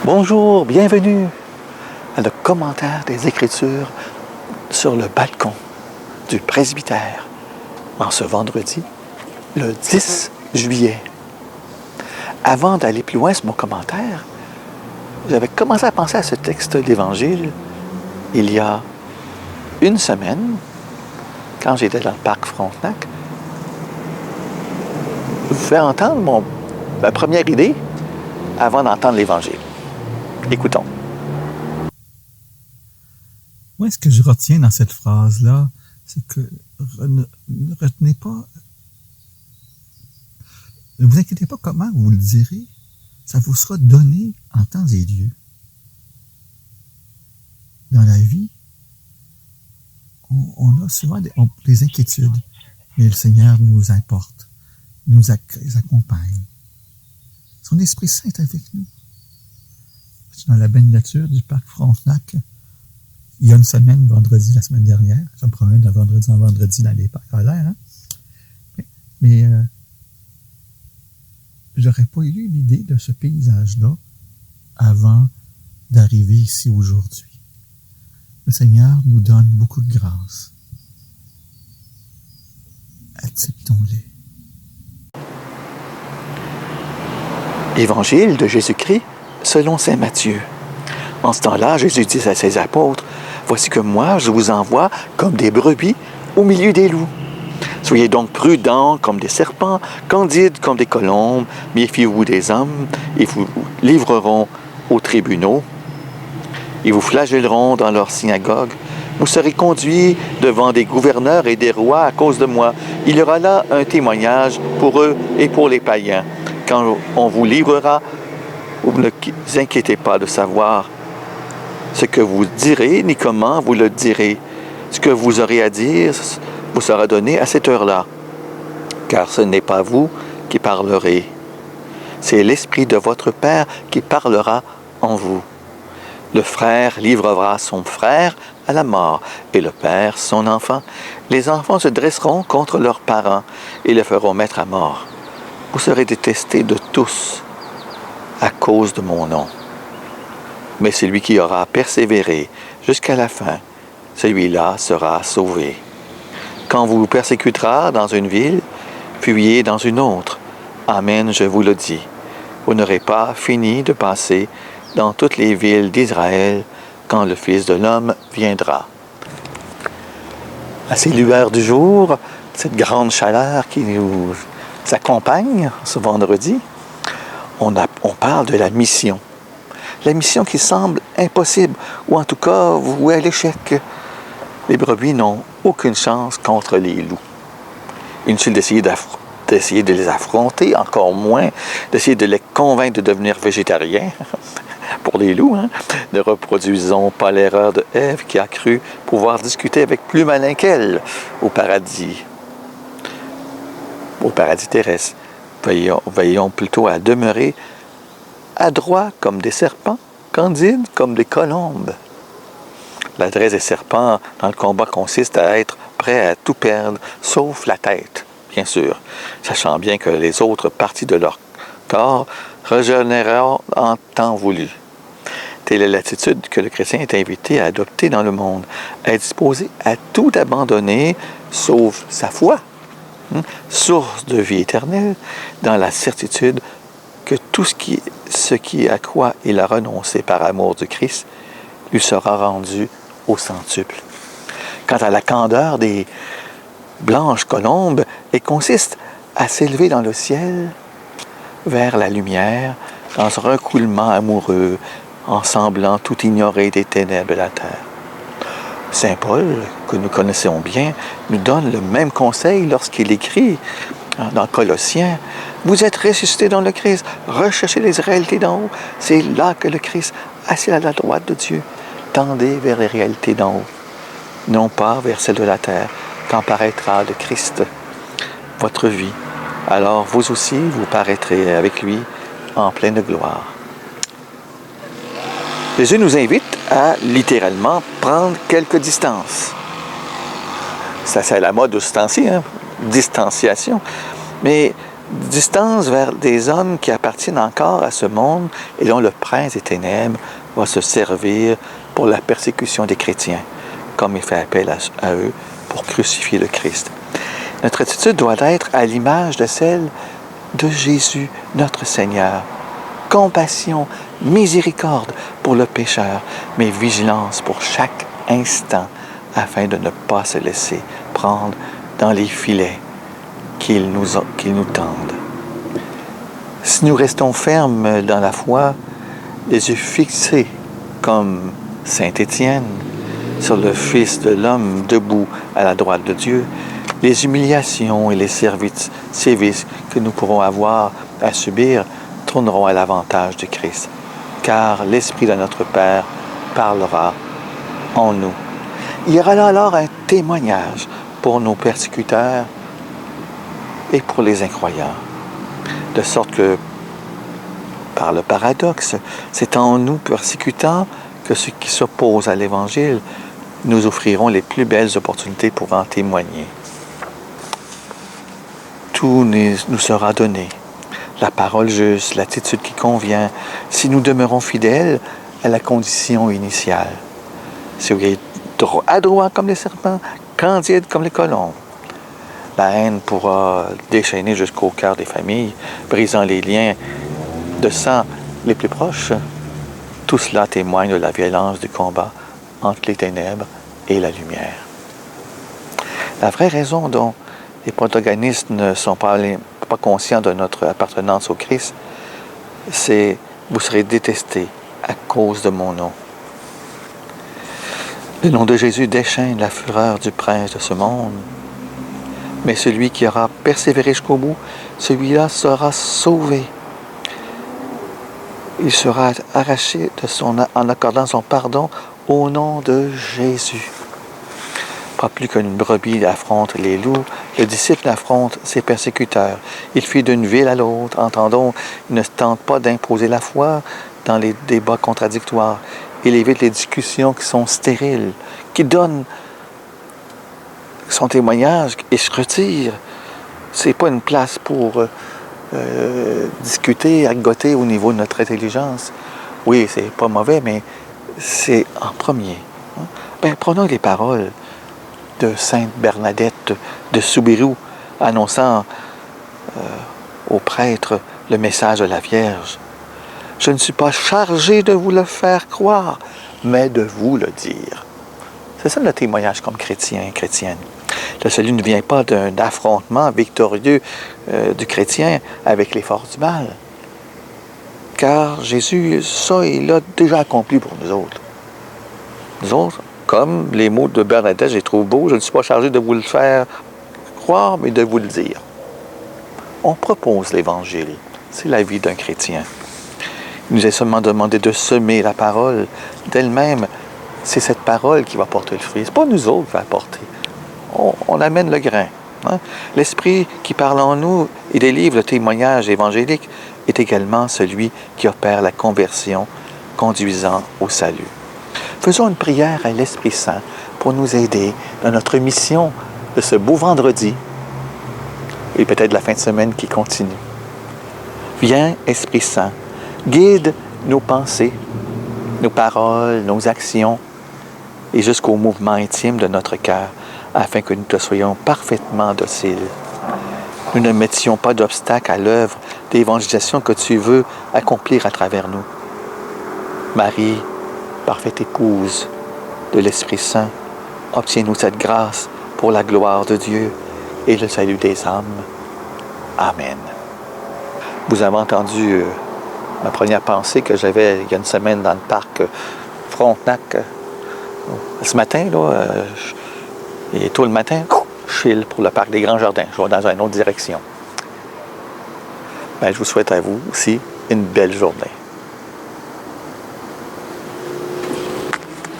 Bonjour, bienvenue à le commentaire des Écritures sur le balcon du presbytère en ce vendredi, le 10 juillet. Avant d'aller plus loin sur mon commentaire, j'avais commencé à penser à ce texte d'Évangile il y a une semaine, quand j'étais dans le parc Frontenac. Je vous fais entendre ma première idée avant d'entendre l'Évangile. Écoutons. Moi, ce que je retiens dans cette phrase-là, c'est que ne retenez pas, ne vous inquiétez pas comment vous le direz, ça vous sera donné en temps et lieu. Dans la vie, on a souvent des inquiétudes, mais le Seigneur nous importe, nous accompagne. Son Esprit Saint est avec nous. Dans la belle nature du parc Frontenac, il y a une semaine, vendredi, la semaine dernière, ça me promène de vendredi en vendredi dans les parcs à l'air, hein? Mais j'aurais pas eu l'idée de ce paysage-là avant d'arriver ici aujourd'hui. Le Seigneur nous donne beaucoup de grâce. Acceptons-les. Évangile de Jésus-Christ selon saint Matthieu. En ce temps-là, Jésus dit à ses apôtres, « Voici que moi, je vous envoie comme des brebis au milieu des loups. Soyez donc prudents comme des serpents, candides comme des colombes, méfiez-vous des hommes, ils vous livreront aux tribunaux, ils vous flagelleront dans leurs synagogues, vous serez conduits devant des gouverneurs et des rois à cause de moi. Il y aura là un témoignage pour eux et pour les païens. Quand on vous livrera, vous ne vous inquiétez pas de savoir ce que vous direz, ni comment vous le direz. Ce que vous aurez à dire vous sera donné à cette heure-là. Car ce n'est pas vous qui parlerez. C'est l'Esprit de votre Père qui parlera en vous. Le frère livrera son frère à la mort, et le père son enfant. Les enfants se dresseront contre leurs parents et les feront mettre à mort. Vous serez détestés de tous à cause de mon nom. Mais celui qui aura persévéré jusqu'à la fin, celui-là sera sauvé. Quand vous persécutera dans une ville, fuyez dans une autre. Amen, je vous le dis. Vous n'aurez pas fini de passer dans toutes les villes d'Israël quand le Fils de l'homme viendra. À ces lueurs du jour, cette grande chaleur qui nous accompagne ce vendredi, on parle de la mission. La mission qui semble impossible, ou en tout cas vouée à l'échec. Les brebis n'ont aucune chance contre les loups. Inutile d'essayer de les affronter, encore moins d'essayer de les convaincre de devenir végétariens. Pour les loups, hein? Ne reproduisons pas l'erreur de Ève qui a cru pouvoir discuter avec plus malin qu'elle au paradis terrestre. Veillons plutôt à demeurer adroits comme des serpents, candides comme des colombes. L'adresse des serpents dans le combat consiste à être prêt à tout perdre, sauf la tête, bien sûr, sachant bien que les autres parties de leur corps régénéreront en temps voulu. Telle est l'attitude que le chrétien est invité à adopter dans le monde, à être disposé à tout abandonner, sauf sa foi, source de vie éternelle, dans la certitude que tout ce qui à quoi il a renoncé par amour du Christ lui sera rendu au centuple. Quant à la candeur des blanches colombes, elle consiste à s'élever dans le ciel vers la lumière, dans un recoulement amoureux, en semblant tout ignorer des ténèbres de la terre. Saint Paul, que nous connaissons bien, nous donne le même conseil lorsqu'il écrit dans Colossiens, « Vous êtes ressuscités dans le Christ, recherchez les réalités d'en haut. C'est là que le Christ, assis à la droite de Dieu, tendez vers les réalités d'en haut, non pas vers celles de la terre, quand paraîtra le Christ, votre vie. Alors vous aussi, vous paraîtrez avec lui en pleine gloire. » Jésus nous invite à littéralement prendre quelques distances. Ça, c'est la mode de ce temps-ci, hein? Distanciation. Mais distance vers des hommes qui appartiennent encore à ce monde et dont le prince des ténèbres va se servir pour la persécution des chrétiens, comme il fait appel à eux pour crucifier le Christ. Notre attitude doit être à l'image de celle de Jésus, notre Seigneur. Compassion, miséricorde pour le pécheur, mais vigilance pour chaque instant afin de ne pas se laisser prendre dans les filets qu'ils nous tendent. Si nous restons fermes dans la foi, les yeux fixés comme Saint Étienne sur le Fils de l'homme debout à la droite de Dieu, les humiliations et les sévices que nous pourrons avoir à subir tourneront à l'avantage de Christ, car l'Esprit de notre Père parlera en nous. Il y aura là alors un témoignage pour nos persécuteurs et pour les incroyants, de sorte que, par le paradoxe, c'est en nous persécutant que ceux qui s'opposent à l'Évangile nous offriront les plus belles opportunités pour en témoigner. Tout nous sera donné, la parole juste, l'attitude qui convient, si nous demeurons fidèles à la condition initiale. Si vous êtes adroits comme les serpents, candides comme les colombes, la haine pourra déchaîner jusqu'au cœur des familles, brisant les liens de sang les plus proches. Tout cela témoigne de la violence du combat entre les ténèbres et la lumière. La vraie raison dont les protagonistes ne sont pas conscients de notre appartenance au Christ, c'est « vous serez détestés à cause de mon nom ». Le nom de Jésus déchaîne la fureur du prince de ce monde. Mais celui qui aura persévéré jusqu'au bout, celui-là sera sauvé. Il sera arraché en accordant son pardon au nom de Jésus. Pas plus qu'une brebis affronte les loups, le disciple affronte ses persécuteurs. Il fuit d'une ville à l'autre. Entendons, il ne tente pas d'imposer la foi dans les débats contradictoires. Il évite les discussions qui sont stériles, qui donnent son témoignage et se retire. C'est pas une place pour discuter, argoter au niveau de notre intelligence. Oui, c'est pas mauvais, mais c'est en premier. Prenons les paroles de Sainte Bernadette de Soubirous, annonçant aux prêtres le message de la Vierge. « Je ne suis pas chargé de vous le faire croire, mais de vous le dire. » C'est ça le témoignage comme chrétien, chrétienne. Le salut ne vient pas d'un affrontement victorieux du chrétien avec les forces du mal. Car Jésus, ça, il l'a déjà accompli pour nous autres. Nous autres, comme les mots de Bernadette, je les trouve beaux, je ne suis pas chargé de vous le faire croire, mais de vous le dire. On propose l'Évangile. C'est la vie d'un chrétien. Il nous est seulement demandé de semer la parole d'elle-même. C'est cette parole qui va porter le fruit. Ce n'est pas nous autres qui va apporter. On amène le grain. Hein? L'Esprit qui parle en nous et délivre le témoignage évangélique est également celui qui opère la conversion, conduisant au salut. Faisons une prière à l'Esprit Saint pour nous aider dans notre mission de ce beau vendredi et peut-être la fin de semaine qui continue. Viens, Esprit Saint, guide nos pensées, nos paroles, nos actions et jusqu'au mouvement intime de notre cœur afin que nous te soyons parfaitement dociles. Nous ne mettions pas d'obstacle à l'œuvre d'évangélisation que tu veux accomplir à travers nous. Marie, parfaite épouse de l'Esprit Saint, obtiens-nous cette grâce pour la gloire de Dieu et le salut des âmes. Amen. Vous avez entendu ma première pensée que j'avais il y a une semaine dans le parc Frontenac. Ce matin, là, et tôt le matin, je file pour le parc des Grands Jardins. Je vais dans une autre direction. Je vous souhaite à vous aussi une belle journée.